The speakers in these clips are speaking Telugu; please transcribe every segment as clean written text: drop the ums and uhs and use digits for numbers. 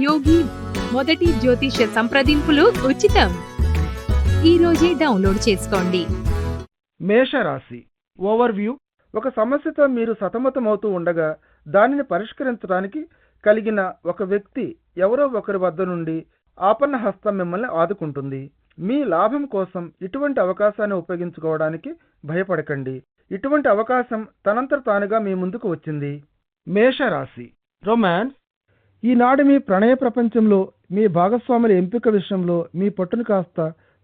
యోగి మొదటి జ్యోతిష సంప్రదింపులు ఉచితం. ఈ రోజే డౌన్లోడ్ చేసుకోండి. మేషరాశి ఓవర్వ్యూ. ఒక సమస్యతో మీరు సతమతమవుతూ ఉండగా దానిని పరిష్కరించడానికి కలిగిన ఒక వ్యక్తి ఎవరో ఒకరి వద్ద నుండి ఆపన్న హస్తం మిమ్మల్ని ఆదుకుంటుంది. మీ లాభం కోసం ఇటువంటి అవకాశాన్ని ఉపయోగించుకోవడానికి భయపడకండి. ఇటువంటి అవకాశం తనంతట తానుగా మీ ముందుకు వచ్చింది. మేషరాశి రొమాన్స్. ఈనాడు మీ ప్రణయ ప్రపంచంలో మీ భాగస్వాముల ఎంపిక విషయంలో మీ పట్టును కాస్త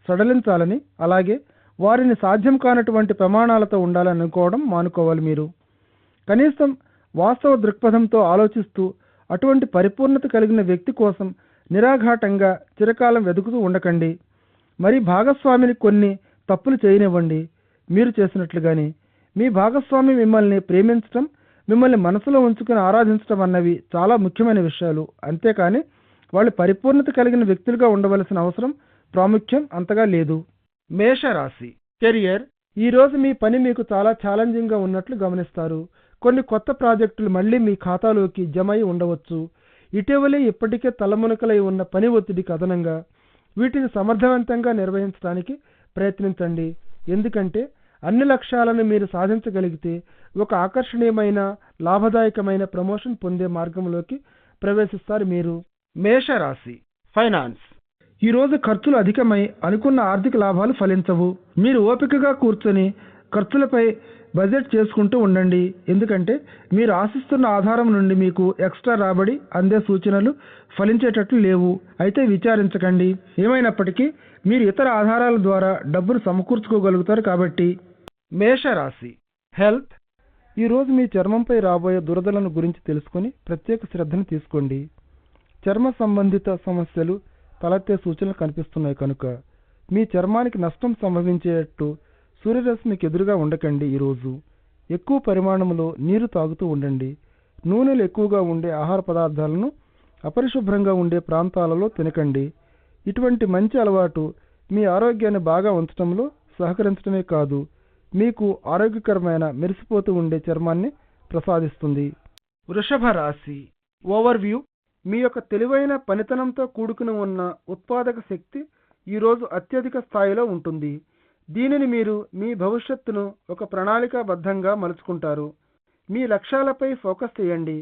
సడలించాలని, అలాగే వారిని సాధ్యం కానటువంటి ప్రమాణాలతో ఉండాలని అనుకోవడం మానుకోవాలి. మీరు కనీసం వాస్తవ దృక్పథంతో ఆలోచిస్తూ అటువంటి పరిపూర్ణత కలిగిన వ్యక్తి కోసం నిరాఘాటంగా చిరకాలం వెతుకుతూ ఉండకండి. మరి భాగస్వామిని కొన్ని తప్పులు చేయనివ్వండి. మీరు చేసినట్లుగానే మీ భాగస్వామి మిమ్మల్ని ప్రేమించటం, మిమ్మల్ని మనసులో ఉంచుకుని ఆరాధించడం అన్నవి చాలా ముఖ్యమైన విషయాలు. అంతేకాని వాళ్ళు పరిపూర్ణత కలిగిన వ్యక్తులుగా ఉండవలసిన అవసరం, ప్రాముఖ్యం అంతగా లేదు. మేషరాశి కెరియర్. ఈరోజు మీ పని మీకు చాలా ఛాలెంజింగ్గా ఉన్నట్లు గమనిస్తారు. కొన్ని కొత్త ప్రాజెక్టులు మళ్ళీ మీ ఖాతాలోకి జమ అయి ఉండవచ్చు. ఇటీవలే ఇప్పటికే తలమునకలై ఉన్న పని ఒత్తిడికి అదనంగా వీటిని సమర్థవంతంగా నిర్వహించడానికి ప్రయత్నించండి. ఎందుకంటే అన్ని లక్ష్యాలను మీరు సాధించగలిగితే ఒక ఆకర్షణీయమైన, లాభదాయకమైన ప్రమోషన్ పొందే మార్గంలోకి ప్రవేశిస్తారు మీరు. మేషరాశి ఫైనాన్స్. ఈరోజు ఖర్చులు అధికమై అనుకున్న ఆర్థిక లాభాలు ఫలించవు. మీరు ఓపికగా కూర్చొని ఖర్చులపై బడ్జెట్ చేసుకుంటూ ఉండండి. ఎందుకంటే మీరు ఆశిస్తున్న ఆధారం నుండి మీకు ఎక్స్ట్రా రాబడి అందే సూచనలు ఫలించేటట్లు లేవు. అయితే విచారించకండి. ఏమైనప్పటికీ మీరు ఇతర ఆధారాల ద్వారా డబ్బును సమకూర్చుకోగలుగుతారు కాబట్టి. మేషరాశి హెల్త్. ఈరోజు మీ చర్మంపై రాబోయే దురదలను గురించి తెలుసుకొని ప్రత్యేక శ్రద్ధను తీసుకోండి. చర్మ సంబంధిత సమస్యలు తలెత్తే సూచనలు కనిపిస్తున్నాయి కనుక మీ చర్మానికి నష్టం సంభవించేటట్టు సూర్యరశ్మికి ఎదురుగా ఉండకండి. ఈరోజు ఎక్కువ పరిమాణంలో నీరు తాగుతూ ఉండండి. నూనెలు ఎక్కువగా ఉండే ఆహార పదార్థాలను అపరిశుభ్రంగా ఉండే ప్రాంతాలలో తినకండి. ఇటువంటి మంచి అలవాటు మీ ఆరోగ్యాన్ని బాగా ఉంచడంలో సహకరించడమే కాదు, మీకు ఆరోగ్యకరమైన మెరిసిపోతూ ఉండే చర్మాన్ని ప్రసాదిస్తుంది. వృషభ రాశి ఓవర్వ్యూ. మీ యొక్క తెలివైన పనితనంతో కూడుకుని ఉన్న ఉత్పాదక శక్తి ఈరోజు అత్యధిక స్థాయిలో ఉంటుంది. దీనిని మీరు మీ భవిష్యత్తును ఒక ప్రణాళికాబద్ధంగా మలుచుకుంటారు. మీ లక్ష్యాలపై ఫోకస్ చేయండి.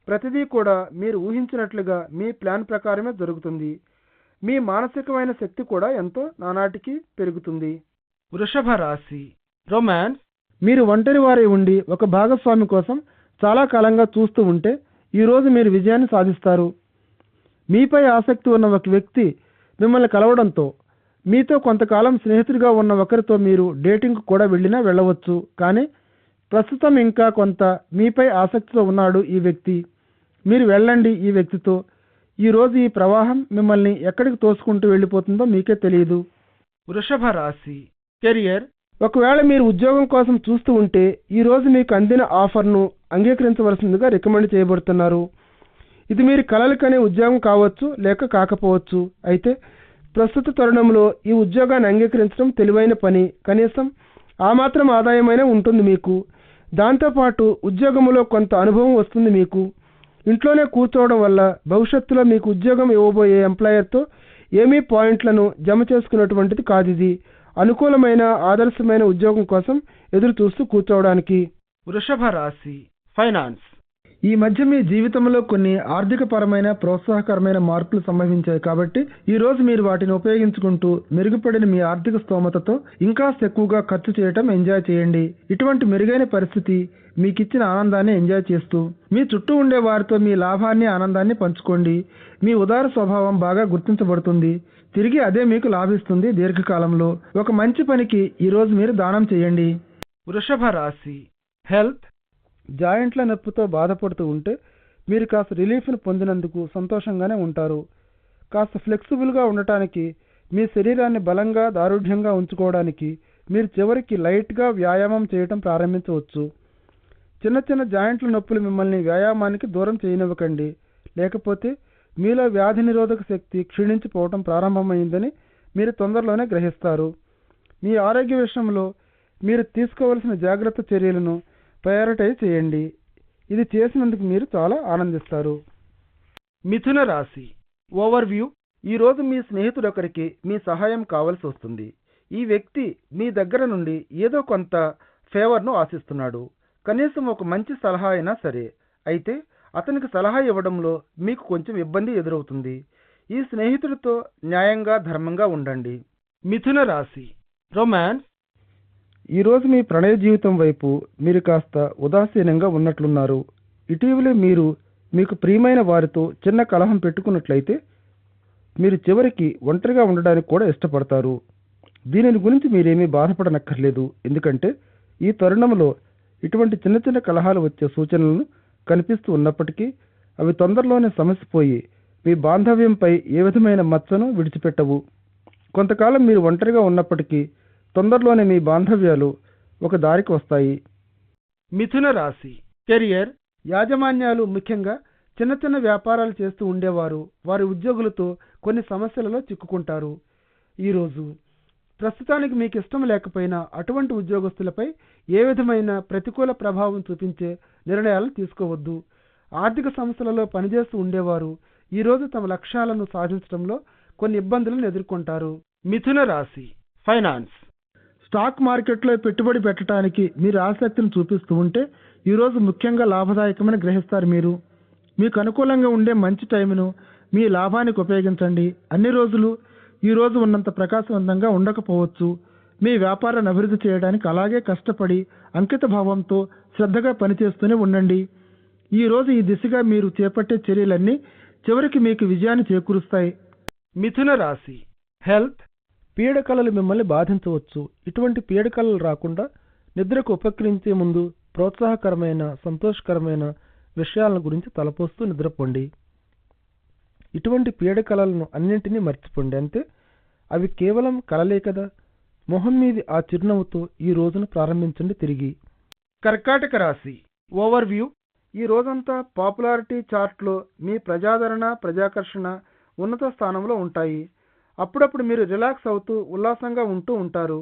ప్రతిదీ కూడా మీరు ఊహించినట్లుగా మీ ప్లాన్ ప్రకారమే జరుగుతుంది. మీ మానసికమైన శక్తి కూడా ఎంతో నానాటికి పెరుగుతుంది. వృషభ రాశి రొమాన్స్. మీరు ఒంటరి వారై ఉండి ఒక భాగస్వామి కోసం చాలా కాలంగా చూస్తూ ఉంటే ఈరోజు మీరు విజయాన్ని సాధిస్తారు. మీపై ఆసక్తి ఉన్న ఒక వ్యక్తి మిమ్మల్ని కలవడంతో మీతో కొంతకాలం స్నేహితుడిగా ఉన్న ఒకరితో మీరు డేటింగ్ కూడా వెళ్ళవచ్చు. కానీ ప్రస్తుతం ఇంకా కొంత మీపై ఆసక్తితో ఉన్నాడు ఈ వ్యక్తి. మీరు వెళ్ళండి ఈ వ్యక్తితో. ఈరోజు ఈ ప్రవాహం మిమ్మల్ని ఎక్కడికి తోసుకుంటూ వెళ్ళిపోతుందో మీకే తెలియదు. వృషభ రాశి కెరియర్. ఒకవేళ మీరు ఉద్యోగం కోసం చూస్తూ ఉంటే ఈరోజు మీకు అందిన ఆఫర్ను అంగీకరించవలసిందిగా రికమెండ్ చేయబడుతున్నారు. ఇది మీరు కలలు కనే ఉద్యోగం కావచ్చు, లేక కాకపోవచ్చు. అయితే ప్రస్తుత తరుణంలో ఈ ఉద్యోగాన్ని అంగీకరించడం తెలివైన పని. కనీసం ఆ మాత్రం ఆదాయమైనా ఉంటుంది మీకు. దాంతోపాటు ఉద్యోగంలో కొంత అనుభవం వస్తుంది మీకు. ఇంట్లోనే కూర్చోవడం వల్ల భవిష్యత్తులో మీకు ఉద్యోగం ఇవ్వబోయే ఎంప్లాయర్తో ఏమీ పాయింట్లను జమ చేసుకున్నటువంటిది కాదు. ఇది అనుకూలమైన, ఆదర్శమైన ఉద్యోగం కోసం ఎదురు చూస్తూ కూర్చోవడానికి. వృషభ రాశి ఫైనాన్స్. ఈ మధ్య మీ జీవితంలో కొన్ని ఆర్థిక పరమైన, ప్రోత్సాహకరమైన మార్పులు సంభవించాయి కాబట్టి ఈరోజు మీరు వాటిని ఉపయోగించుకుంటూ మెరుగుపడిన మీ ఆర్థిక స్తోమతతో ఇంకా ఎక్కువగా ఖర్చు చేయటం ఎంజాయ్ చేయండి. ఇటువంటి మెరుగైన పరిస్థితి మీకిచ్చిన ఆనందాన్ని ఎంజాయ్ చేస్తూ మీ చుట్టూ ఉండే వారితో మీ లాభాన్ని, ఆనందాన్ని పంచుకోండి. మీ ఉదార స్వభావం బాగా గుర్తించబడుతుంది. తిరిగి అదే మీకు లాభిస్తుంది దీర్ఘకాలంలో. ఒక మంచి పనికి ఈరోజు మీరు దానం చేయండి. వృషభ రాశి హెల్త్. జాయింట్ల నొప్పితో బాధపడుతూ ఉంటే మీరు కాస్త రిలీఫ్ను పొందినందుకు సంతోషంగానే ఉంటారు. కాస్త ఫ్లెక్సిబుల్గా ఉండటానికి, మీ శరీరాన్ని బలంగా, దారుఢ్యంగా ఉంచుకోవడానికి మీరు చివరికి లైట్గా వ్యాయామం చేయటం ప్రారంభించవచ్చు. చిన్న చిన్న జాయింట్ల నొప్పులు మిమ్మల్ని వ్యాయామానికి దూరం చేయనివ్వకండి. లేకపోతే మీలో వ్యాధి నిరోధక శక్తి క్షీణించిపోవటం ప్రారంభమైందని మీరు తొందరలోనే గ్రహిస్తారు. మీ ఆరోగ్య విషయంలో మీరు తీసుకోవలసిన జాగ్రత్త చర్యలను ప్రయారిటైజ్ చేయండి. ఇది చేసినందుకు మీరు చాలా ఆనందిస్తారు. మిథున రాశి ఓవర్వ్యూ. ఈరోజు మీ స్నేహితుడొకరికి మీ సహాయం కావలసి వస్తుంది. ఈ వ్యక్తి మీ దగ్గర నుండి ఏదో కొంత ఫేవర్ను ఆశిస్తున్నాడు. కనీసం ఒక మంచి సలహా అయినా సరే. అయితే అతనికి సలహా ఇవ్వడంలో మీకు కొంచెం ఇబ్బంది ఎదురవుతుంది. ఈ స్నేహితుడితో న్యాయంగా ధర్మంగా ఉండండి. మిథున రాశి రొమాన్స్. ఈరోజు మీ ప్రణయ జీవితం వైపు మీరు కాస్త ఉదాసీనంగా ఉన్నట్లున్నారు. ఇటీవలే మీరు మీకు ప్రియమైన వారితో చిన్న కలహం పెట్టుకున్నట్లయితే మీరు చివరికి ఒంటరిగా ఉండడానికి కూడా ఇష్టపడతారు. దీనిని గురించి మీరేమీ బాధపడనక్కర్లేదు. ఎందుకంటే ఈ తరుణంలో ఇటువంటి చిన్న చిన్న కలహాలు వచ్చే సూచనలను కనిపిస్తూ ఉన్నప్పటికీ అవి తొందరలోనే సమసిపోయి మీ బాంధవ్యంపై ఏ విధమైన మచ్చను విడిచిపెట్టవు. కొంతకాలం మీరు ఒంటరిగా ఉన్నప్పటికీ తొందరలోనే మీ బాంధవ్యాలు ఒక దారికి వస్తాయి. మిథున రాశి కెరియర్. యాజమాన్యాలు, ముఖ్యంగా చిన్న చిన్న వ్యాపారాలు చేస్తూ ఉండేవారు వారి ఉద్యోగులతో కొన్ని సమస్యలలో చిక్కుకుంటారు. ఈరోజు ప్రస్తుతానికి మీకు ఇష్టం లేకపోయినా అటువంటి ఉద్యోగస్తులపై ఏ విధమైన ప్రతికూల ప్రభావం చూపించే నిర్ణయాలు తీసుకోవద్దు. ఆర్థిక సంస్థలలో పనిచేస్తూ ఉండేవారు ఈరోజు తమ లక్ష్యాలను సాధించడంలో కొన్ని ఇబ్బందులను ఎదుర్కొంటారు. మిథున రాశి ఫైనాన్స్. స్టాక్ మార్కెట్లో పెట్టుబడి పెట్టడానికి మీరు ఆసక్తిని చూపిస్తూ ఉంటే ఈరోజు ముఖ్యంగా లాభదాయకమని గ్రహిస్తారు. మీకు అనుకూలంగా ఉండే మంచి టైంను మీ లాభానికి ఉపయోగించండి. అన్ని రోజులు ఈ రోజు ఉన్నంత ప్రకాశవంతంగా ఉండకపోవచ్చు. మీ వ్యాపారాన్ని అభివృద్ధి చేయడానికి అలాగే కష్టపడి అంకిత భావంతో శ్రద్ధగా పనిచేస్తూనే ఉండండి. ఈరోజు ఈ దిశగా మీరు చేపట్టే చర్యలన్నీ చివరికి మీకు విజయాన్ని చేకూరుస్తాయి. మిథున రాశి హెల్త్. పీడకలలు మిమ్మల్ని బాధించవచ్చు. ఇటువంటి పీడకలలు రాకుండా నిద్రకు ఉపక్రమించే ముందు ప్రోత్సాహకరమైన సంతోషకరమైన విషయాల గురించి తలపోస్తూ నిద్రపోండి. ఇటువంటి పీడకలలను అన్నింటినీ మర్చిపోండి. అంతే, అవి కేవలం కలలే కదా. మొహం మీది ఆ చిరునవ్వుతో ఈ రోజును ప్రారంభించండి తిరిగి. కర్కాటక రాశి ఓవర్వ్యూ. ఈ రోజంతా పాపులారిటీ చార్ట్లో మీ ప్రజాదరణ, ప్రజాకర్షణ ఉన్నత స్థానంలో ఉంటాయి. అప్పుడప్పుడు మీరు రిలాక్స్ అవుతూ ఉల్లాసంగా ఉంటూ ఉంటారు.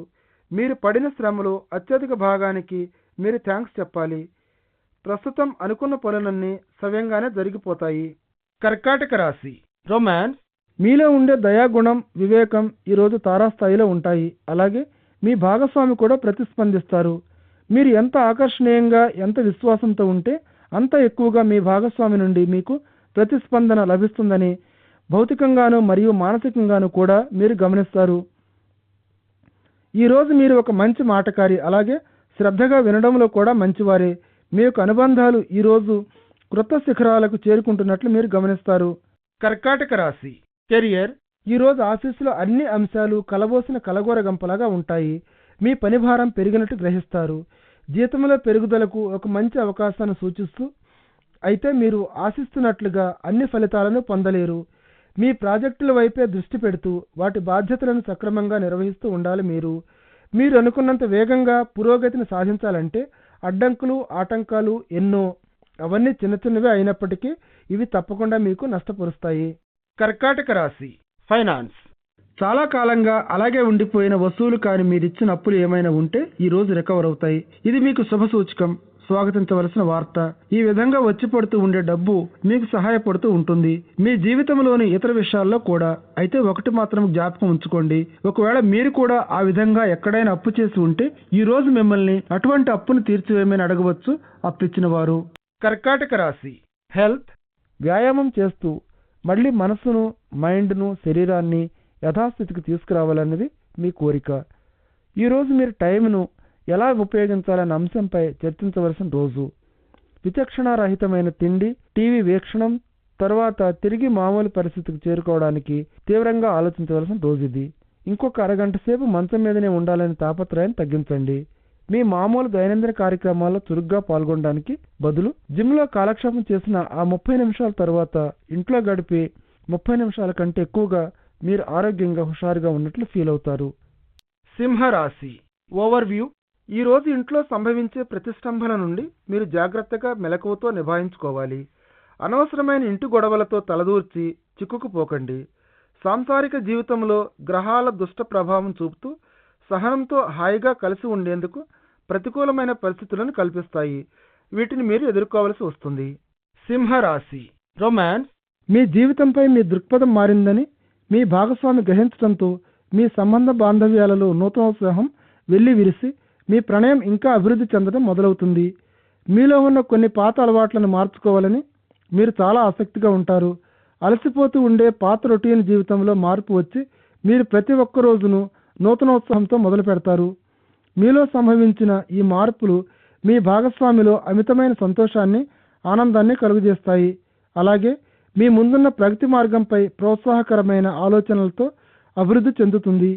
మీరు పడిన శ్రమలో అత్యధిక భాగానికి మీరు థ్యాంక్స్ చెప్పాలి. ప్రస్తుతం అనుకున్న పనులన్నీ సవ్యంగానే జరిగిపోతాయి. కర్కాటక రాశి రొమాన్స్. మీలో ఉండే దయాగుణం, వివేకం ఈరోజు తారాస్థాయిలో ఉంటాయి. అలాగే మీ భాగస్వామి కూడా ప్రతిస్పందిస్తారు. మీరు ఎంత ఆకర్షణీయంగా, ఎంత విశ్వాసంతో ఉంటే అంత ఎక్కువగా మీ భాగస్వామి నుండి మీకు ప్రతిస్పందన లభిస్తుందని భౌతికంగాను మరియు మానసికంగాను కూడా మీరు గమనిస్తారు. ఈరోజు మీరు ఒక మంచి మాటకారి, అలాగే శ్రద్ధగా వినడంలో కూడా మంచివారే. మీ యొక్క అనుబంధాలు ఈరోజు క్రొత్త శిఖరాలకు చేరుకుంటున్నట్లు మీరు గమనిస్తారు. కర్కాటక రాశి కెరియర్. ఈరోజు ఆఫీసులో అన్ని అంశాలు కలబోసిన కలగూర గంపలాగా ఉంటాయి. మీ పని భారం పెరిగినట్టు గ్రహిస్తారు. జీతంలో పెరుగుదలకు ఒక మంచి అవకాశాన్ని సూచిస్తూ అయితే మీరు ఆశిస్తున్నట్లుగా అన్ని ఫలితాలను పొందలేరు. మీ ప్రాజెక్టుల వైపే దృష్టి పెడుతూ వాటి బాధ్యతలను సక్రమంగా నిర్వహిస్తూ ఉండాలి. మీరు అనుకున్నంత వేగంగా పురోగతిని సాధించాలంటే అడ్డంకులు, ఆటంకాలు ఎన్నో. అవన్నీ చిన్న చిన్నవే అయినప్పటికీ ఇవి తప్పకుండా మీకు నష్టపరుస్తాయి. కర్కాటక రాశి ఫైనాన్స్. చాలా కాలంగా అలాగే ఉండిపోయిన వసూలు కాని మీరిచ్చిన అప్పులు ఏమైనా ఉంటే ఈ రోజు రికవర్ అవుతాయి. ఇది మీకు శుభ సూచకం, స్వాగతించవలసిన వార్త. ఈ విధంగా వచ్చి పడుతూ ఉండే డబ్బు మీకు సహాయపడుతూ ఉంటుంది మీ జీవితంలోని ఇతర విషయాల్లో కూడా. అయితే ఒకటి మాత్రం జ్ఞాపకం ఉంచుకోండి, ఒకవేళ మీరు కూడా ఆ విధంగా ఎక్కడైనా అప్పు చేసి ఉంటే ఈ రోజు మిమ్మల్ని అటువంటి అప్పును తీర్చివేయమని అడగవచ్చు అప్పిచ్చిన వారు. కర్కాటక రాశి హెల్త్. వ్యాయామం చేస్తూ మళ్ళీ మనసును, మైండ్ను, శరీరాన్ని యథాస్థితికి తీసుకురావాలన్నది మీ కోరిక. ఈరోజు మీరు టైంను ఎలా ఉపయోగించాలనే అంశంపై చర్చించవలసిన రోజు. విచక్షణారహితమైన తిండి, టీవీ వీక్షణం తర్వాత తిరిగి మామూలు పరిస్థితికి చేరుకోవడానికి తీవ్రంగా ఆలోచించవలసిన రోజు ఇది. ఇంకొక అరగంట సేపు మంచం మీదనే ఉండాలనే తాపత్రయాన్ని తగ్గించండి. మీ మామూలు దైనందిన కార్యక్రమాల్లో చురుగ్గా పాల్గొనడానికి బదులు జిమ్లో కాలక్షేపం చేసిన ఆ 30 నిమిషాల తర్వాత ఇంట్లో గడిపే 30 నిమిషాల కంటే ఎక్కువగా మీరు ఆరోగ్యంగా, హుషారుగా ఉన్నట్లు ఫీల్ అవుతారు. సింహరాశి ఓవర్వ్యూ. ఈరోజు ఇంట్లో సంభవించే ప్రతిష్టంభన నుండి మీరు జాగ్రత్తగా మెలకువతో నిభాయించుకోవాలి. అనవసరమైన ఇంటి గొడవలతో తలదూర్చి చిక్కుకుపోకండి. సాంసారిక జీవితంలో గ్రహాల దుష్ట ప్రభావం చూపుతూ సహనంతో హాయిగా కలిసి ఉండేందుకు ప్రతికూలమైన పరిస్థితులను కల్పిస్తాయి. వీటిని మీరు ఎదుర్కోవలసి వస్తుంది. సింహరాశి రొమాన్స్. మీ జీవితంపై మీ దృక్పథం మారిందని మీ భాగస్వామి గ్రహించడంతో మీ సంబంధ బాంధవ్యాలలో నూతనోత్సాహం వెళ్లి విరిసి మీ ప్రణయం ఇంకా అభివృద్ధి చెందడం మొదలవుతుంది. మీలో ఉన్న కొన్ని పాత అలవాట్లను మార్చుకోవాలని మీరు చాలా ఆసక్తిగా ఉంటారు. అలసిపోతూ ఉండే పాత రొటీన్ జీవితంలో మార్పు వచ్చి మీరు ప్రతి ఒక్క రోజును నూతనోత్సాహంతో మొదలు పెడతారు. మీలో సంభవించిన ఈ మార్పులు మీ భాగస్వామిలో అమితమైన సంతోషాన్ని, ఆనందాన్ని కలుగజేస్తాయి. అలాగే మీ ముందున్న ప్రగతి మార్గంపై ప్రోత్సాహకరమైన ఆలోచనలతో అభివృద్ధి చెందుతుంది.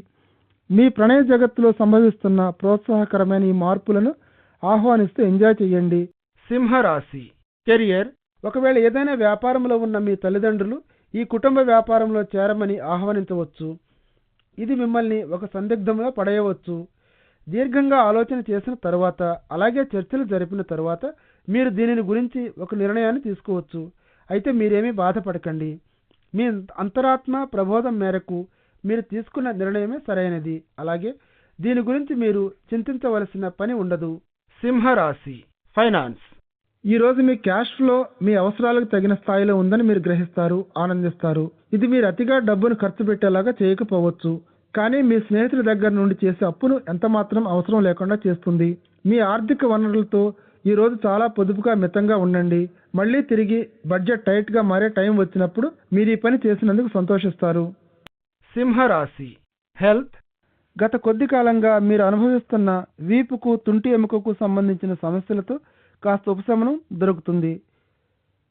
మీ ప్రణయ జగత్తులో సంభవిస్తున్న ప్రోత్సాహకరమైన ఈ మార్పులను ఆహ్వానిస్తూ ఎంజాయ్ చేయండి. సింహరాశి కెరియర్. ఒకవేళ ఏదైనా వ్యాపారంలో ఉన్న మీ తల్లిదండ్రులు ఈ కుటుంబ వ్యాపారంలో చేరమని ఆహ్వానించవచ్చు. ఇది మిమ్మల్ని ఒక సందిగ్ధంలో పడేయవచ్చు. దీర్ఘంగా ఆలోచన చేసిన తర్వాత, అలాగే చర్చలు జరిపిన తర్వాత మీరు దీనిని గురించి ఒక నిర్ణయాన్ని తీసుకోవచ్చు. అయితే మీరేమీ బాధపడకండి. మీ అంతరాత్మ ప్రబోధం మేరకు మీరు తీసుకున్న నిర్ణయమే సరైనది. అలాగే దీని గురించి మీరు చింతించవలసిన పని ఉండదు. సింహరాశి ఫైనాన్స్. ఈరోజు మీ క్యాష్ ఫ్లో మీ అవసరాలకు తగిన స్థాయిలో ఉందని మీరు గ్రహిస్తారు, ఆనందిస్తారు. ఇది మీరు అతిగా డబ్బును ఖర్చు పెట్టేలాగా చేయకపోవచ్చు, కానీ మీ స్నేహితుల దగ్గర నుండి చేసే అప్పును ఎంతమాత్రం అవసరం లేకుండా చేస్తుంది. మీ ఆర్థిక వనరులతో ఈరోజు చాలా పొదుపుగా మితంగా ఉండండి. మళ్ళీ తిరిగి బడ్జెట్ టైట్గా మారే టైం వచ్చినప్పుడు మీరు ఈ పని చేసినందుకు సంతోషిస్తారు. సింహరాశి హెల్త్. గత కొద్ది కాలంగా మీరు అనుభవిస్తున్న వీపుకు, తుంటి ఎముకకు సంబంధించిన సమస్యలతో కాస్త ఉపశమనం దొరుకుతుంది.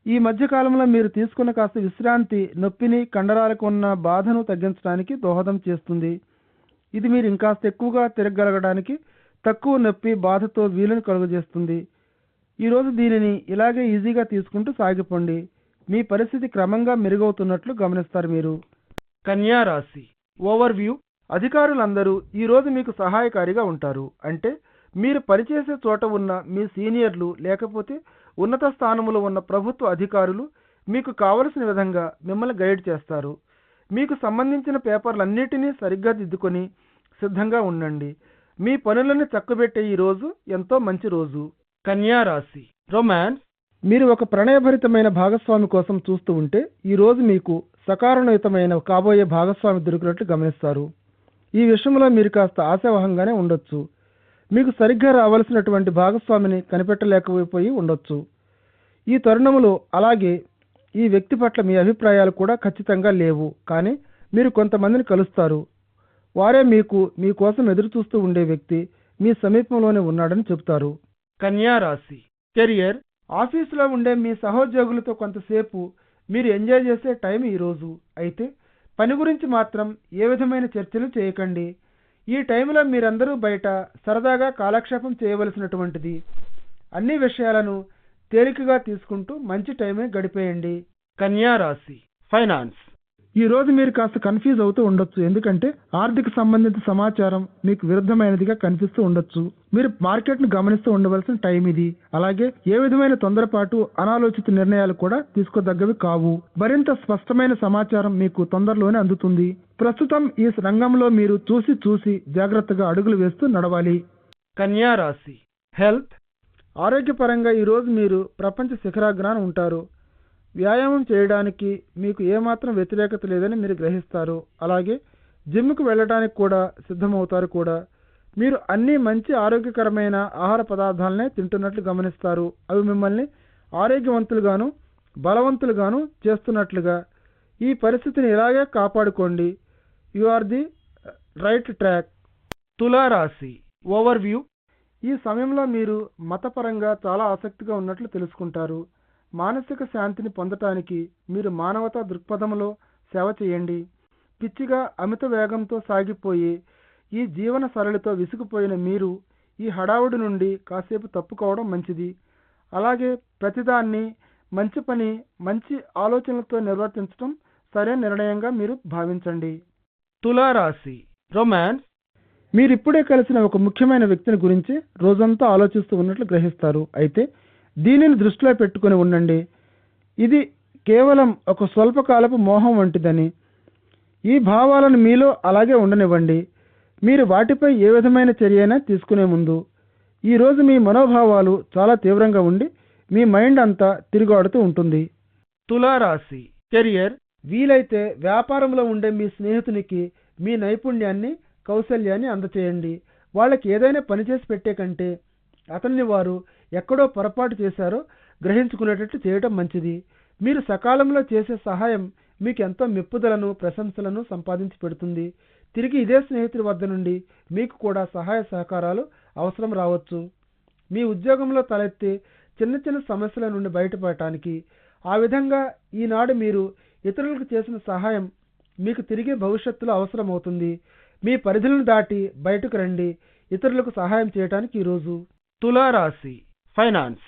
ఈ మధ్యకాలంలో మీరు తీసుకున్న కాస్త విశ్రాంతి నొప్పిని, కండరాలకు ఉన్న బాధను తగ్గించడానికి దోహదం చేస్తుంది. ఇది మీరు ఇంకాస్త ఎక్కువగా తిరగగలగడానికి, తక్కువ నొప్పి, బాధతో వీలును కలుగజేస్తుంది. ఈరోజు దీనిని ఇలాగే ఈజీగా తీసుకుంటూ సాగిపోండి. మీ పరిస్థితి క్రమంగా మెరుగవుతున్నట్లు గమనిస్తారు మీరు. కన్యా రాశి ఓవర్వ్యూ. అధికారులందరూ ఈరోజు మీకు సహాయకారిగా ఉంటారు. అంటే మీరు పనిచేసే చోట ఉన్న మీ సీనియర్లు లేకపోతే ఉన్నత స్థానంలో ఉన్న ప్రభుత్వ అధికారులు మీకు కావలసిన విధంగా మిమ్మల్ని గైడ్ చేస్తారు. మీకు సంబంధించిన పేపర్లన్నిటినీ సరిగ్గా దిద్దుకొని సిద్ధంగా ఉండండి. మీ పనులను చక్కబెట్టే ఈ రోజు ఎంతో మంచి రోజు. కన్యా రాశి రొమాన్స్. మీరు ఒక ప్రణయభరితమైన భాగస్వామి కోసం చూస్తూ ఉంటే ఈ రోజు మీకు సకారణయుతమైన కాబోయే భాగస్వామి దొరికినట్లు గమనిస్తారు. ఈ విషయంలో మీరు కాస్త ఆశావహంగానే ఉండొచ్చు. మీకు సరిగ్గా రావాల్సినటువంటి భాగస్వామిని కనిపెట్టలేకపోయి ఉండొచ్చు. ఈ తరుణంలో అలాగే ఈ వ్యక్తి పట్ల మీ అభిప్రాయాలు కూడా ఖచ్చితంగా లేవు, కానీ మీరు కొంతమందిని కలుస్తారు. వారే మీకోసం ఎదురు చూస్తూ ఉండే వ్యక్తి మీ సమీపంలోనే ఉన్నాడని చెబుతారు. కన్యా రాశి కెరియర్. ఆఫీసులో ఉండే మీ సహోద్యోగులతో కొంతసేపు మీరు ఎంజాయ్ చేసే టైం ఈరోజు. అయితే పని గురించి మాత్రం ఏ విధమైన చర్చలు చేయకండి. ఈ టైంలో మీరందరూ బయట సరదాగా కాలక్షేపం చేయవలసినటువంటిది. అన్ని విషయాలను తేలికగా తీసుకుంటూ మంచి టైమే గడిపేయండి. కన్యా రాశి ఫైనాన్స్. ఈ రోజు మీరు కాస్త కన్ఫ్యూజ్ అవుతూ ఉండొచ్చు, ఎందుకంటే ఆర్థిక సంబంధిత సమాచారం మీకు విరుద్ధమైనదిగా కనిపిస్తూ ఉండొచ్చు. మీరు మార్కెట్ను గమనిస్తూ ఉండవలసిన టైం ఇది. అలాగే ఏ విధమైన తొందరపాటు, అనాలోచిత నిర్ణయాలు కూడా తీసుకోదగ్గవి కావు. మరింత స్పష్టమైన సమాచారం మీకు తొందరలోనే అందుతుంది. ప్రస్తుతం ఈ రంగంలో మీరు చూసి జాగ్రత్తగా అడుగులు వేస్తూ నడవాలి. కన్యా రాశి హెల్త్. ఆరోగ్యపరంగా ఈరోజు మీరు ప్రపంచ శిఖరాగ్రాన ఉంటారు. వ్యాయామం చేయడానికి మీకు ఏమాత్రం వ్యతిరేకత లేదని మీరు గ్రహిస్తారు. అలాగే జిమ్కు వెళ్ళడానికి కూడా సిద్ధమవుతారు కూడా. మీరు అన్ని మంచి ఆరోగ్యకరమైన ఆహార పదార్థాలనే తింటున్నట్లు గమనిస్తారు. అవి మిమ్మల్ని ఆరోగ్యవంతులుగాను, బలవంతులుగాను చేస్తున్నట్లుగా. ఈ పరిస్థితిని ఇలాగే కాపాడుకోండి. You are the right track. తులారాశి ఓవర్వ్యూ. ఈ సమయంలో మీరు మతపరంగా చాలా ఆసక్తిగా ఉన్నట్లు తెలుసుకుంటారు. మానసిక శాంతిని పొందటానికి మీరు మానవతా దృక్పథంలో సేవ చేయండి. పిచ్చిగా అమిత వేగంతో సాగిపోయే ఈ జీవన సరళితో విసిగిపోయిన మీరు ఈ హడావుడి నుండి కాసేపు తప్పుకోవడం మంచిది. అలాగే ప్రతిదాన్ని మంచి పని, మంచి ఆలోచనలతో నిర్వర్తించడం సరైన నిర్ణయంగా మీరు భావించండి. తులారాశి రొమాన్స్. మీరిప్పుడే కలిసిన ఒక ముఖ్యమైన వ్యక్తిని గురించి రోజంతా ఆలోచిస్తూ ఉన్నట్లు గ్రహిస్తారు. అయితే దీనిని దృష్టిలో పెట్టుకుని ఉండండి. ఇది కేవలం ఒక స్వల్పకాలపు మోహం వంటిదని. ఈ భావాలను మీలో అలాగే ఉండనివ్వండి. మీరు వాటిపై ఏ విధమైన చర్యైనా తీసుకునే ముందు ఈరోజు మీ మనోభావాలు చాలా తీవ్రంగా ఉండి మీ మైండ్ అంతా తిరుగాడుతూ ఉంటుంది. తులారాశి కెరియర్ వీలైతే వ్యాపారంలో ఉండే మీ స్నేహితునికి మీ నైపుణ్యాన్ని కౌశల్యాన్ని అందచేయండి. వాళ్ళకి ఏదైనా పని చేసి పెట్టే కంటే అతన్ని వారు ఎక్కడో పొరపాటు చేశారో గ్రహించుకునేటట్టు చేయటం మంచిది. మీరు సకాలంలో చేసే సహాయం మీకు ఎంతో మెప్పుదలను ప్రశంసలను సంపాదించి పెడుతుంది. తిరిగి ఇదే స్నేహితుడి వద్ద నుండి మీకు కూడా సహాయ సహకారాలు అవసరం రావచ్చు. మీ ఉద్యోగంలో తలెత్తే చిన్న చిన్న సమస్యల నుండి బయటపడటానికి ఆ విధంగా ఈనాడు మీరు ఇతరులకు చేసిన సహాయం మీకు తిరిగి భవిష్యత్తులో అవసరం అవుతుంది. మీ పరిధులను దాటి బయటకు రండి. ఇతరులకు సహాయం చేయడానికి ఈరోజు. తులారాశి ఫైనాన్స్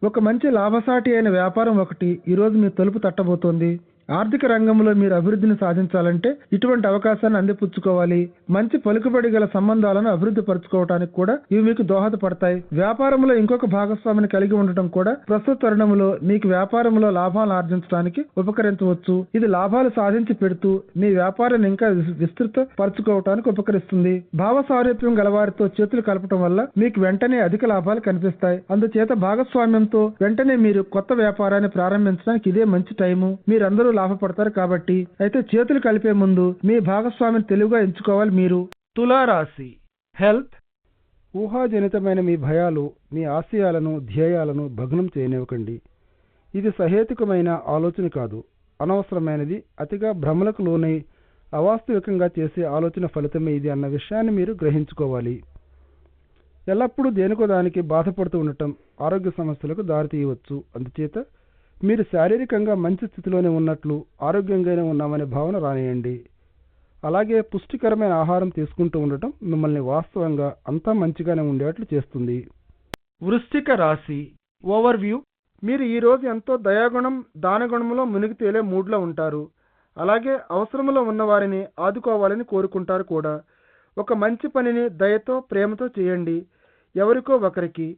ఒక మంచి లాభసాటి అయిన వ్యాపారం ఒకటి ఈరోజు మీ తలుపు తట్టబోతోంది. ఆర్థిక రంగంలో మీరు అభివృద్ధిని సాధించాలంటే ఇటువంటి అవకాశాన్ని అందిపుచ్చుకోవాలి. మంచి పలుకుబడి గల సంబంధాలను అభివృద్ధి పరచుకోవడానికి కూడా ఇవి మీకు దోహదపడతాయి. వ్యాపారంలో ఇంకొక భాగస్వామిని కలిగి ఉండటం కూడా ప్రస్తుత తరుణంలో మీకు వ్యాపారంలో లాభాలను ఆర్జించడానికి ఉపకరించవచ్చు. ఇది లాభాలు సాధించి పెడుతూ మీ వ్యాపారాన్ని ఇంకా విస్తృత పరచుకోవడానికి ఉపకరిస్తుంది. భావ సారూప్యం గలవారితో చేతులు కలపడం వల్ల మీకు వెంటనే అధిక లాభాలు కనిపిస్తాయి. అందుచేత భాగస్వామ్యంతో వెంటనే మీరు కొత్త వ్యాపారాన్ని ప్రారంభించడానికి ఇదే మంచి టైము. మీరందరూ లాభపడతారు కాబట్టి అయితే చేతులు కలిపే ముందు మీ భాగస్వామిని తెలివిగా ఎంచుకోవాలి మీరు. తులారాశి హెల్త్ ఊహాజనితమైన మీ భయాలు మీ ఆశయాలను ధ్యేయాలను భగ్నం చేయనివ్వకండి. ఇది సహేతుకమైన ఆలోచన కాదు, అనవసరమైనది. అతిగా భ్రమలకు లోనై అవాస్తవికంగా చేసే ఆలోచన ఫలితమే ఇది అన్న విషయాన్ని మీరు గ్రహించుకోవాలి. ఎల్లప్పుడూ దేనికో దానికి బాధపడుతూ ఉండటం ఆరోగ్య సమస్యలకు దారితీయవచ్చు. అందుచేత మీరు శారీరకంగా మంచి స్థితిలోనే ఉన్నట్లు ఆరోగ్యంగానే ఉన్నామనే భావన రానియండి. అలాగే పుష్టికరమైన ఆహారం తీసుకుంటూ ఉండటం మిమ్మల్ని వాస్తవంగా అంతా మంచిగానే ఉండేట్లు చేస్తుంది. వృశ్చిక రాశి ఓవర్వ్యూ మీరు ఈరోజు ఎంతో దయాగుణం దానగుణంలో మునిగి తేలే మూడ్లో ఉంటారు. అలాగే అవసరంలో ఉన్నవారిని ఆదుకోవాలని కోరుకుంటారు కూడా. ఒక మంచి పనిని దయతో ప్రేమతో చేయండి. ఎవరికో ఒకరికి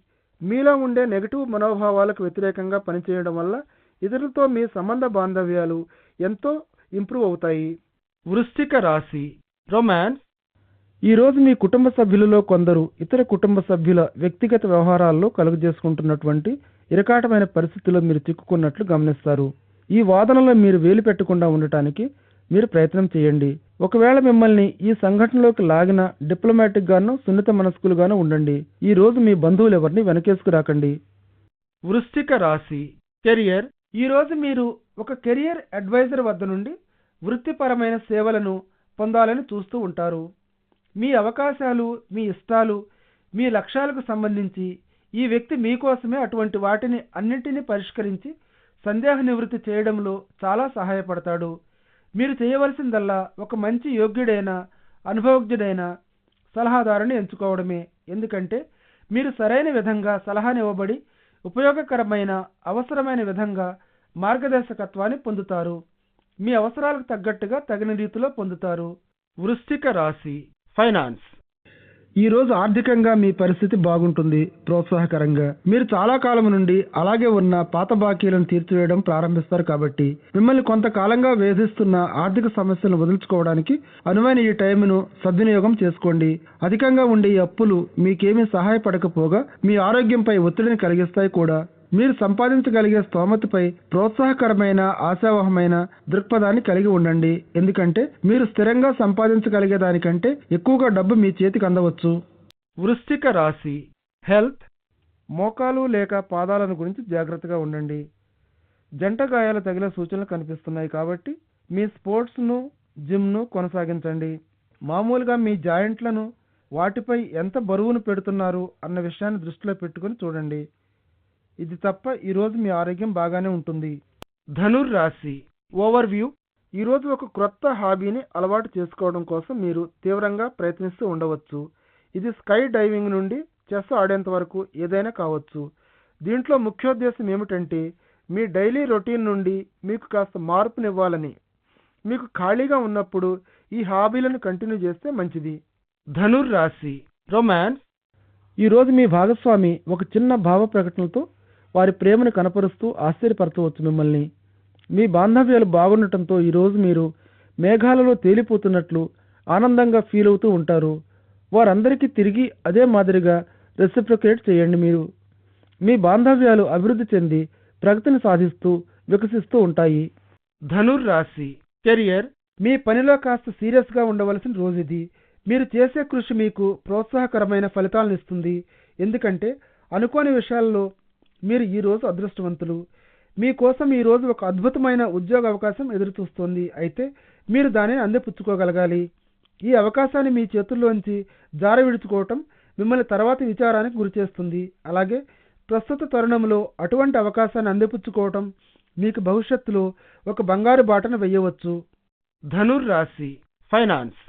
మీలో ఉండే నెగటివ్ మనోభావాలకు వ్యతిరేకంగా పనిచేయడం వల్ల ఇతరులతో మీ సంబంధ బాంధవ్యాలు ఎంతో ఇంప్రూవ్ అవుతాయి. వృశ్చిక రాశి రొమాన్స్ ఈరోజు మీ కుటుంబ సభ్యులలో కొందరు ఇతర కుటుంబ సభ్యుల వ్యక్తిగత వ్యవహారాల్లో కలుగజేసుకుంటున్నటువంటి ఇరకాటమైన పరిస్థితుల్లో మీరు చిక్కుకున్నట్లు గమనిస్తారు. ఈ వాదనలో మీరు వేలు పెట్టకుండా ఉండటానికి మీరు ప్రయత్నం చేయండి. ఒకవేళ మిమ్మల్ని ఈ సంఘటనలోకి లాగిన డిప్లొమాటిక్ గాను సున్నిత మనస్కులుగాను ఉండండి. ఈ రోజు మీ బంధువులు ఎవరిని వెనకేసుకురాకండి. వృశ్చిక రాశి కెరియర్ ఈ రోజు మీరు ఒక కెరియర్ అడ్వైజర్ వద్ద నుండి వృత్తిపరమైన సేవలను పొందాలని చూస్తూ ఉంటారు. మీ అవకాశాలు మీ ఇష్టాలు మీ లక్ష్యాలకు సంబంధించి ఈ వ్యక్తి మీకోసమే అటువంటి వాటిని అన్నింటినీ పరిష్కరించి సందేహ నివృత్తి చేయడంలో చాలా సహాయపడతాడు. మీరు చేయవలసిందల్లా ఒక మంచి యోగ్యుడైన అనుభవజ్ఞుడైన సలహాదారుని ఎంచుకోవడమే. ఎందుకంటే మీరు సరైన విధంగా సలహానివ్వబడి ఉపయోగకరమైన అవసరమైన విధంగా మార్గదర్శకత్వాన్ని పొందుతారు. మీ అవసరాలకు తగ్గట్టుగా తగిన రీతిలో పొందుతారు. వృశ్చిక రాశి ఫైనాన్స్ ఈ రోజు ఆర్థికంగా మీ పరిస్థితి బాగుంటుంది, ప్రోత్సాహకరంగా. మీరు చాలా కాలం నుండి అలాగే ఉన్న పాత బాకీలను తీర్చివేయడం ప్రారంభిస్తారు కాబట్టి మిమ్మల్ని కొంతకాలంగా వేధిస్తున్న ఆర్థిక సమస్యలను వదులుచుకోవడానికి అనువైన ఈ టైంను సద్వినియోగం చేసుకోండి. అధికంగా ఉండే ఈ అప్పులు మీకేమీ సహాయపడకపోగా మీ ఆరోగ్యంపై ఒత్తిడిని కలిగిస్తాయి కూడా. మీరు సంపాదించగలిగే స్తోమతపై ప్రోత్సాహకరమైన ఆశావహమైన దృక్పథాన్ని కలిగి ఉండండి. ఎందుకంటే మీరు స్థిరంగా సంపాదించగలిగే దానికంటే ఎక్కువగా డబ్బు మీ చేతికి అందవచ్చు. వృశ్చిక రాశి హెల్త్ మోకాలు లేక పాదాలను గురించి జాగ్రత్తగా ఉండండి. జంట గాయాలు తగిలే సూచనలు కనిపిస్తున్నాయి కాబట్టి మీ స్పోర్ట్స్ను జిమ్ను కొనసాగించండి. మామూలుగా మీ జాయింట్లను వాటిపై ఎంత బరువును పెడుతున్నారు అన్న విషయాన్ని దృష్టిలో పెట్టుకుని చూడండి. ఇది తప్ప ఈరోజు మీ ఆరోగ్యం బాగానే ఉంటుంది. ధనుర్ రాశి ఓవర్వ్యూ ఈరోజు ఒక క్రొత్త హాబీని అలవాటు చేసుకోవడం కోసం మీరు తీవ్రంగా ప్రయత్నిస్తూ ఉండవచ్చు. ఇది స్కై డైవింగ్ నుండి చెస్ ఆడేంత వరకు ఏదైనా కావచ్చు. దీంట్లో ముఖ్యోద్దేశం ఏమిటంటే మీ డైలీ రొటీన్ నుండి మీకు కాస్త మార్పునివ్వాలని. మీకు ఖాళీగా ఉన్నప్పుడు ఈ హాబీలను కంటిన్యూ చేస్తే మంచిది. ధనుర్ రాశి రొమాన్స్ ఈరోజు మీ భాగస్వామి ఒక చిన్న భావ ప్రకటనలతో వారి ప్రేమను కనపరుస్తూ ఆశ్చర్యపరచవచ్చు మిమ్మల్ని. మీ బాంధవ్యాలు బాగుండటంతో ఈరోజు మీరు మేఘాలలో తేలిపోతున్నట్లు ఆనందంగా ఫీల్ అవుతూ ఉంటారు. వారందరికీ తిరిగి అదే మాదిరిగా రెసిప్రొకేట్ చేయండి. మీరు మీ బాంధవ్యాలు అభివృద్ధి చెంది ప్రగతిని సాధిస్తూ వికసిస్తూ ఉంటాయి. ధనుర్ రాశి కెరియర్, మీ పనిలో కాస్త సీరియస్గా ఉండవలసిన రోజు ఇది. మీరు చేసే కృషి మీకు ప్రోత్సాహకరమైన ఫలితాలను ఇస్తుంది. ఎందుకంటే అనుకోని విషయాల్లో మీరు ఈరోజు అదృష్టవంతులు. మీకోసం ఈరోజు ఒక అద్భుతమైన ఉద్యోగ అవకాశం ఎదురుచూస్తోంది. అయితే మీరు దానిని అందిపుచ్చుకోగలగాలి. ఈ అవకాశాన్ని మీ చేతుల్లోంచి జారవిడుచుకోవటం మిమ్మల్ని తర్వాతి విచారానికి గురిచేస్తుంది. అలాగే ప్రస్తుత తరుణంలో అటువంటి అవకాశాన్ని అందిపుచ్చుకోవటం మీకు భవిష్యత్తులో ఒక బంగారు బాటను వెయ్యవచ్చు. ధనుర్ రాశి ఫైనాన్స్,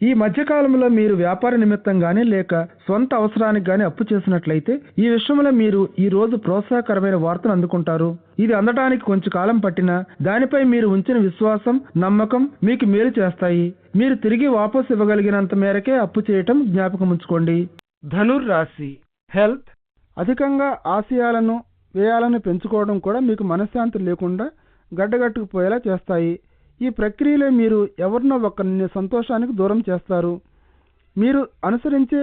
ఈ మధ్యకాలంలో మీరు వ్యాపార నిమిత్తం గానీ లేక సొంత అవసరానికి గానీ అప్పు చేసినట్లయితే ఈ విషయంలో మీరు ఈ రోజు ప్రోత్సాహకరమైన వార్తను అందుకుంటారు. ఇది అందడానికి కొంచెం కాలం పట్టినా దానిపై మీరు ఉంచిన విశ్వాసం, నమ్మకం మీకు మేలు చేస్తాయి. మీరు తిరిగి వాపసు ఇవ్వగలిగినంత మేరకే అప్పు చేయటం జ్ఞాపకం ఉంచుకోండి. ధనుర్ రాశి హెల్త్, అధికంగా ఆశయాలను వ్యయాలను పెంచుకోవడం కూడా మీకు మనశ్శాంతి లేకుండా గడ్డగట్టుకుపోయేలా చేస్తాయి. ఈ ప్రక్రియలో మీరు ఎవరినో ఒకరిని సంతోషానికి దూరం చేస్తారు. మీరు అనుసరించే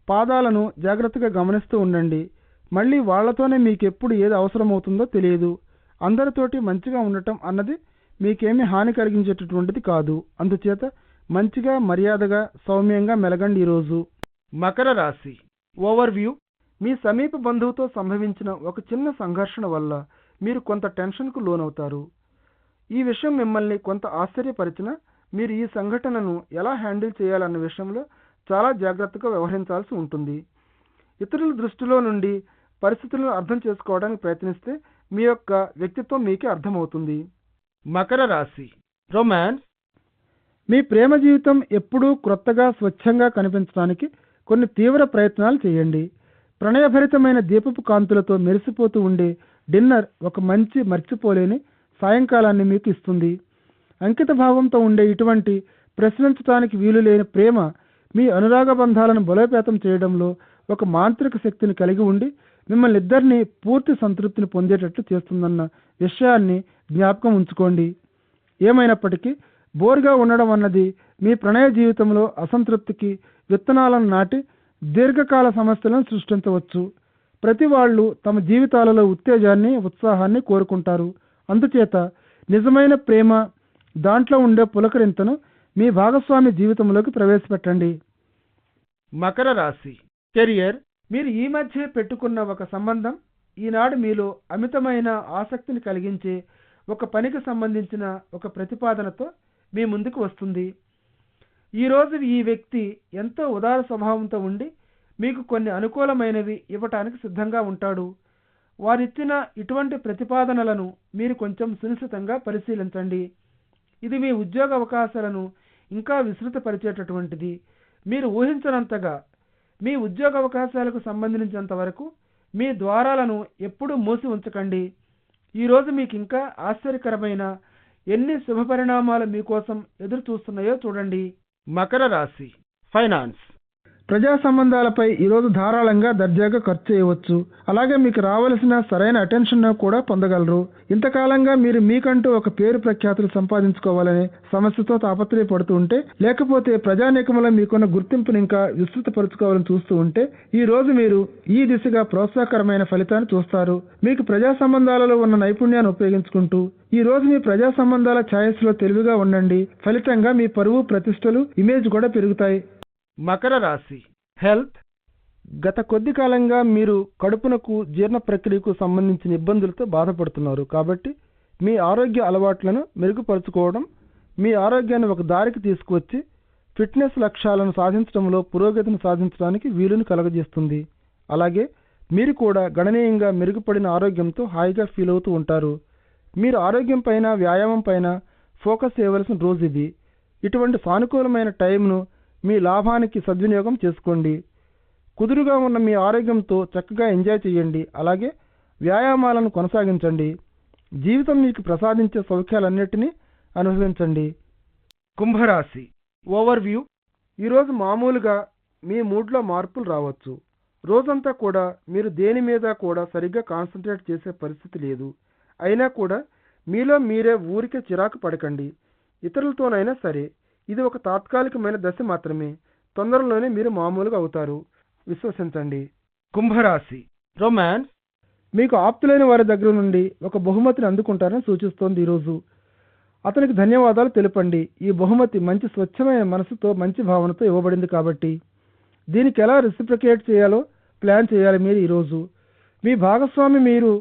పాదాలను జాగ్రత్తగా గమనిస్తూ ఉండండి. మళ్ళీ వాళ్లతోనే మీకు ఎప్పుడు ఏది అవసరమవుతుందో తెలియదు. అందరితోటి మంచిగా ఉండటం అన్నది మీకేమీ హాని కలిగించేటటువంటిది కాదు. అందుచేత మంచిగా, మర్యాదగా, సౌమ్యంగా మెలగండి ఈరోజు. మకర రాశి ఓవర్వ్యూ, మీ సమీప బంధువుతో సంభవించిన ఒక చిన్న సంఘర్షణ వల్ల మీరు కొంత టెన్షన్కు లోనవుతారు. ఈ విషయం మిమ్మల్ని కొంత ఆశ్చర్యపరిచినా మీరు ఈ సంఘటనను ఎలా హ్యాండిల్ చేయాలన్న విషయంలో చాలా జాగ్రత్తగా వ్యవహరించాల్సి ఉంటుంది. ఇతరుల దృష్టిలో నుండి పరిస్థితులను అర్థం చేసుకోవడానికి ప్రయత్నిస్తే మీ యొక్క వ్యక్తిత్వం మీకే అర్థమవుతుంది. మకర రాశి రొమాన్స్, మీ ప్రేమ జీవితం ఎప్పుడూ క్రొత్తగా, స్వచ్ఛంగా కనిపించడానికి కొన్ని తీవ్ర ప్రయత్నాలు చేయండి. ప్రణయభరితమైన దీపపు కాంతులతో మెరిసిపోతూ ఉండే డిన్నర్ ఒక మంచి మర్చిపోలేని సాయంకాలాన్ని మీకు ఇస్తుంది. అంకిత భావంతో ఉండే ఇటువంటి ప్రశ్నించడానికి వీలు లేని ప్రేమ మీ అనురాగ బంధాలను బలోపేతం చేయడంలో ఒక మాంత్రిక శక్తిని కలిగి ఉండి మిమ్మల్ని ఇద్దరినీ పూర్తి సంతృప్తిని పొందేటట్లు చేస్తుందన్న విషయాన్ని జ్ఞాపకం ఉంచుకోండి. ఏమైనప్పటికీ బోర్గా ఉండడం అన్నది మీ ప్రణయ జీవితంలో అసంతృప్తికి విత్తనాలను నాటి దీర్ఘకాల సమస్యలను సృష్టించవచ్చు. ప్రతి వాళ్ళు తమ జీవితాలలో ఉత్తేజాన్ని, ఉత్సాహాన్ని కోరుకుంటారు. అందుచేత నిజమైన ప్రేమ, దాంట్లో ఉండే పులకరింతను మీ భాగస్వామి జీవితంలోకి ప్రవేశపెట్టండి. మకర రాశి కెరియర్, మీరు ఈ మధ్య పెట్టుకున్న ఒక సంబంధం ఈనాడు మీలో అమితమైన ఆసక్తిని కలిగించే ఒక పనికి సంబంధించిన ఒక ప్రతిపాదనతో మీ ముందుకు వస్తుంది. ఈరోజు ఈ వ్యక్తి ఎంతో ఉదార స్వభావంతో ఉండి మీకు కొన్ని అనుకూలమైనవి ఇవ్వటానికి సిద్ధంగా ఉంటాడు. వారిచ్చిన ఇటువంటి ప్రతిపాదనలను మీరు కొంచెం సునిశ్చితంగా పరిశీలించండి. ఇది మీ ఉద్యోగ అవకాశాలను ఇంకా విస్తృతపరిచేటటువంటిది. మీరు ఊహించనంతగా మీ ఉద్యోగ అవకాశాలకు సంబంధించినంత వరకు మీ ద్వారాలను ఎప్పుడూ మూసి ఉంచకండి. ఈరోజు మీకు ఇంకా ఆశ్చర్యకరమైన ఎన్ని శుభపరిణామాలు మీకోసం ఎదురు చూస్తున్నాయో చూడండి. మకర రాశి ఫైనాన్స్, ప్రజా సంబంధాలపై ఈరోజు ధారాళంగా దర్జాగా ఖర్చు చేయవచ్చు. అలాగే మీకు రావలసిన సరైన అటెన్షన్ కూడా పొందగలరు. ఇంతకాలంగా మీరు మీకంటూ ఒక పేరు ప్రఖ్యాతులు సంపాదించుకోవాలనే సమస్యతో తాపత్రయపడుతూ ఉంటే, లేకపోతే ప్రజానీకంలో మీకున్న గుర్తింపుని ఇంకా విస్తృతపరచుకోవాలని చూస్తూ ఉంటే ఈ రోజు మీరు ఈ దిశగా ప్రోత్సాహకరమైన ఫలితాన్ని చూస్తారు. మీకు ప్రజా సంబంధాలలో ఉన్న నైపుణ్యాన్ని ఉపయోగించుకుంటూ ఈ రోజు మీ ప్రజా సంబంధాల ఛాయిస్లో తెలివిగా ఉండండి. ఫలితంగా మీ పరువు, ప్రతిష్టలు, ఇమేజ్ కూడా పెరుగుతాయి. మకర రాశి హెల్త్, గత కొద్ది కాలంగా మీరు కడుపునకు, జీర్ణ ప్రక్రియకు సంబంధించిన ఇబ్బందులతో బాధపడుతున్నారు. కాబట్టి మీ ఆరోగ్య అలవాట్లను మెరుగుపరుచుకోవడం మీ ఆరోగ్యాన్ని ఒక దారికి తీసుకువచ్చి ఫిట్నెస్ లక్ష్యాలను సాధించడంలో పురోగతిని సాధించడానికి వీలుని కలగజేస్తుంది. అలాగే మీరు కూడా గణనీయంగా మెరుగుపడిన ఆరోగ్యంతో హాయిగా ఫీల్ అవుతూ ఉంటారు. మీరు ఆరోగ్యం పైన, వ్యాయామం పైన ఫోకస్ చేయవలసిన రోజు ఇది. ఇటువంటి సానుకూలమైన టైంను మీ లాభానికి సద్వినియోగం చేసుకోండి. కుదురుగా ఉన్న మీ ఆరోగ్యంతో చక్కగా ఎంజాయ్ చేయండి. అలాగే వ్యాయామాలను కొనసాగించండి. జీవితం మీకు ప్రసాదించే సౌఖ్యాలన్నిటినీ అనుభవించండి. కుంభరాశి ఓవర్వ్యూ, ఈరోజు మామూలుగా మీ మూడ్లో మార్పులు రావచ్చు. రోజంతా కూడా మీరు దేని మీద కూడా సరిగ్గా కాన్సన్ట్రేట్ చేసే పరిస్థితి లేదు. అయినా కూడా మీలో మీరే ఊరికే చిరాకు పడకండి. ఇతరులతోనైనా సరే ఇది ఒక తాత్కాలికమైన దశ మాత్రమే. తొందరలోనే మీరు మామూలుగా అవుతారు. విశ్వసించండి. కుంభరాశి రొమాన్స్, మీకు ఆప్తులైన వారి దగ్గర నుండి ఒక బహుమతిని అందుకుంటారని సూచిస్తోంది. ఈరోజు అతనికి ధన్యవాదాలు తెలపండి. ఈ బహుమతి మంచి స్వచ్ఛమైన మనసుతో మంచి భావనతో ఇవ్వబడింది కాబట్టి దీనికి ఎలా రెసిప్రికేట్ చేయాలో ప్లాన్ చేయాలి. మీరు ఈరోజు మీ భాగస్వామి మీరు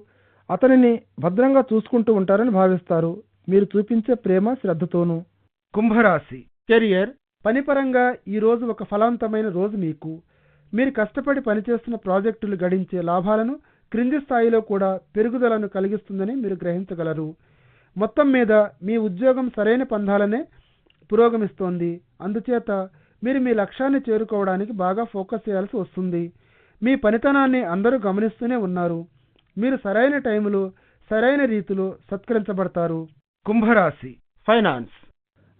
అతనిని భద్రంగా చూసుకుంటూ ఉంటారని భావిస్తారు, మీరు చూపించే ప్రేమ శ్రద్ధతోనూ. కుంభరాశి కెరియర్ పనిపరంగా ఈరోజు ఒక ఫలవంతమైన రోజు. మీరు కష్టపడి పనిచేస్తున్న ప్రాజెక్టులు గడించే లాభాలను క్రింది స్థాయిలో కూడా పెరుగుదలను కలిగిస్తుందని మీరు గ్రహించగలరు. మొత్తం మీద మీ ఉద్యోగం సరైన పంధాలనే పురోగమిస్తోంది. అందుచేత మీరు మీ లక్ష్యాన్ని చేరుకోవడానికి బాగా ఫోకస్ చేయాల్సి వస్తుంది. మీ పనితనాన్ని అందరూ గమనిస్తూనే ఉన్నారు. మీరు సరైన టైములో సరైన రీతిలో సత్కరించబడతారు. కుంభరాశి ఫైనాన్స్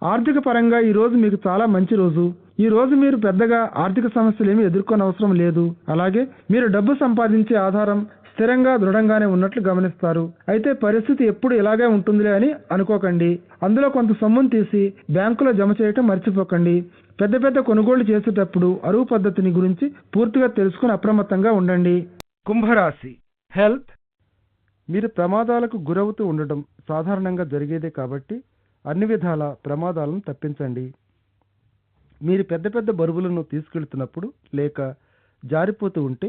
ఆర్థిక పరంగా ఈరోజు మీకు చాలా మంచి రోజు. ఈ రోజు మీరు పెద్దగా ఆర్థిక సమస్యలు ఏమీ ఎదుర్కొనవసరం లేదు. అలాగే మీరు డబ్బు సంపాదించే ఆధారం స్థిరంగా దృఢంగానే ఉన్నట్లు గమనిస్తారు. అయితే పరిస్థితి ఎప్పుడు ఇలాగే ఉంటుందిలే అని అనుకోకండి. అందులో కొంత సొమ్మును తీసి బ్యాంకులో జమ చేయటం మర్చిపోకండి. పెద్ద పెద్ద కొనుగోళ్లు చేసేటప్పుడు అరువు పద్ధతిని గురించి పూర్తిగా తెలుసుకుని అప్రమత్తంగా ఉండండి. కుంభరాశి హెల్త్ మీరు ప్రమాదాలకు గురవుతూ ఉండటం సాధారణంగా జరిగేదే కాబట్టి అన్ని విధాల ప్రమాదాలను తప్పించండి. మీరు పెద్ద పెద్ద బరువులను తీసుకెళ్తున్నప్పుడు లేక జారిపోతూ ఉంటే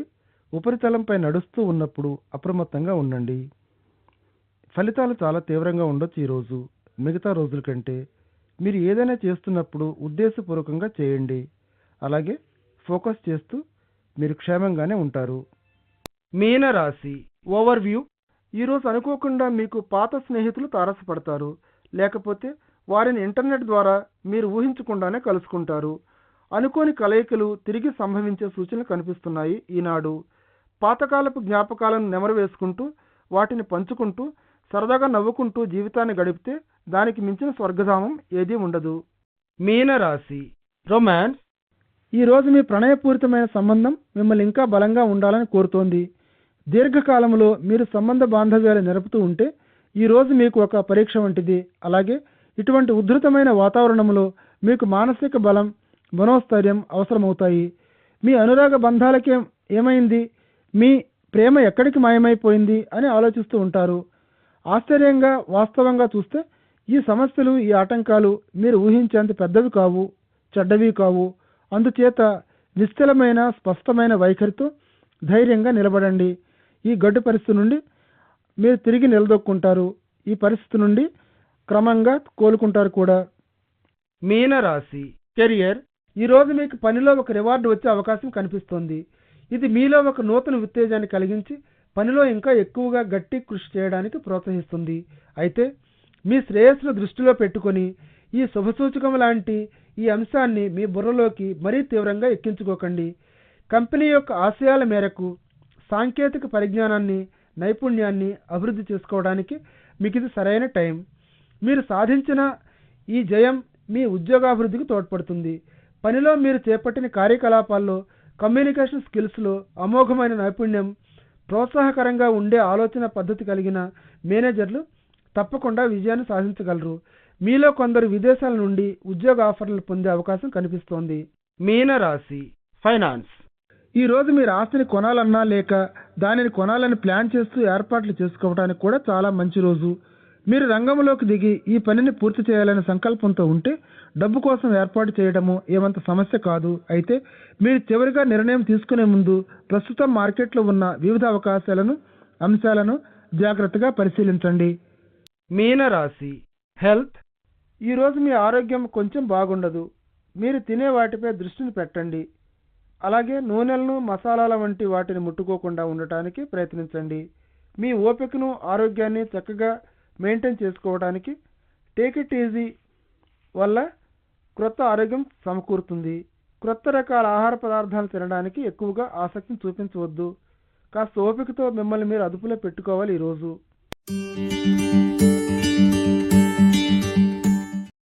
ఉపరితలంపై నడుస్తూ ఉన్నప్పుడు అప్రమత్తంగా ఉండండి. ఫలితాలు చాలా తీవ్రంగా ఉండొచ్చు ఈరోజు. మిగతా రోజుల కంటే మీరు ఏదైనా చేస్తున్నప్పుడు ఉద్దేశపూర్వకంగా చేయండి. అలాగే ఫోకస్ చేస్తూ మీరు క్షేమంగానే ఉంటారు. మీనరాశి ఓవర్వ్యూ ఈరోజు అనుకోకుండా మీకు పాత స్నేహితులు తారసపడతారు, లేకపోతే వారిని ఇంటర్నెట్ ద్వారా మీరు ఊహించకుండానే కలుసుకుంటారు. అనుకోని కలయికలు తిరిగి సంభవించే సూచనలు కనిపిస్తున్నాయి. ఈనాడు పాతకాలపు జ్ఞాపకాలను నెమరు వేసుకుంటూ వాటిని పంచుకుంటూ సరదాగా నవ్వుకుంటూ జీవితాన్ని గడిపితే దానికి మించిన స్వర్గధామం ఏదీ ఉండదు. మీనరాశి రొమాన్స్ ఈరోజు మీ ప్రణయపూరితమైన సంబంధం మిమ్మల్ని ఇంకా బలంగా ఉండాలని కోరుతోంది. దీర్ఘకాలంలో మీరు సంబంధ బాంధవ్యాలు నిలుపుతూ ఉంటే ఈరోజు మీకు ఒక పరీక్ష వంటిది. అలాగే ఇటువంటి ఉధృతమైన వాతావరణంలో మీకు మానసిక బలం మనోస్థైర్యం అవసరమవుతాయి. మీ అనురాగ బంధాలకే ఏమైంది, మీ ప్రేమ ఎక్కడికి మాయమైపోయింది అని ఆలోచిస్తూ ఉంటారు. ఆశ్చర్యంగా వాస్తవంగా చూస్తే ఈ సమస్యలు ఈ ఆటంకాలు మీరు ఊహించేంత పెద్దవి కావు, చెడ్డవి కావు. అందుచేత నిశ్చలమైన స్పష్టమైన వైఖరితో ధైర్యంగా నిలబడండి. ఈ గడ్డు పరిస్థితి నుండి మీరు తిరిగి నిలదొక్కుంటారు. ఈ పరిస్థితి నుండి క్రమంగా కోలుకుంటారు కూడా. మీనరాశి కెరియర్ ఈరోజు మీకు పనిలో ఒక రివార్డు వచ్చే అవకాశం కనిపిస్తోంది. ఇది మీలో ఒక నూతన ఉత్తేజాన్ని కలిగించి పనిలో ఇంకా ఎక్కువగా గట్టి కృషి చేయడానికి ప్రోత్సహిస్తుంది. అయితే మీ శ్రేయస్సును దృష్టిలో పెట్టుకొని ఈ శుభసూచకం లాంటి ఈ అంశాన్ని మీ బుర్రలోకి మరీ తీవ్రంగా ఎక్కించుకోకండి. కంపెనీ యొక్క ఆశయాల మేరకు సాంకేతిక పరిజ్ఞానాన్ని నైపుణ్యాన్ని అభివృద్ధి చేసుకోవడానికి మీకు ఇది సరైన టైం. మీరు సాధించిన ఈ జయం మీ ఉద్యోగాభివృద్ధికి తోడ్పడుతుంది. పనిలో మీరు చేపట్టిన కార్యకలాపాల్లో కమ్యూనికేషన్ స్కిల్స్లో అమోఘమైన నైపుణ్యం, ప్రోత్సాహకరంగా ఉండే ఆలోచన పద్ధతి కలిగిన మేనేజర్లు తప్పకుండా విజయాన్ని సాధించగలరు. మీలో కొందరు విదేశాల నుండి ఉద్యోగ ఆఫర్లు పొందే అవకాశం కనిపిస్తోంది. మీనరాశి ఫైనాన్స్ ఈరోజు మీరు ఆస్తిని కొనాలన్నా లేక దానిని కొనాలని ప్లాన్ చేస్తూ ఏర్పాట్లు చేసుకోవడానికి కూడా చాలా మంచి రోజు. మీరు రంగంలోకి దిగి ఈ పనిని పూర్తి చేయాలనే సంకల్పంతో ఉంటే డబ్బు కోసం ఏర్పాటు చేయడము ఏమంత సమస్య కాదు. అయితే మీరు చివరిగా నిర్ణయం తీసుకునే ముందు ప్రస్తుతం మార్కెట్లో ఉన్న వివిధ అంశాలను జాగ్రత్తగా పరిశీలించండి. మీనరాశి హెల్త్ ఈరోజు మీ ఆరోగ్యం కొంచెం బాగుండదు. మీరు తినే వాటిపై దృష్టిని పెట్టండి. అలాగే నూనెలను మసాలాల వంటి వాటిని ముట్టుకోకుండా ఉండటానికి ప్రయత్నించండి. మీ ఓపికను ఆరోగ్యాన్ని చక్కగా మెయింటైన్ చేసుకోవడానికి టేక్ ఇట్ ఈజీ వల్ల క్రొత్త ఆరోగ్యం సమకూరుతుంది. క్రొత్త రకాల ఆహార పదార్థాలు తినడానికి ఎక్కువగా ఆసక్తిని చూపించవద్దు. కాస్త ఓపికతో మిమ్మల్ని మీరు అదుపులో పెట్టుకోవాలి ఈరోజు.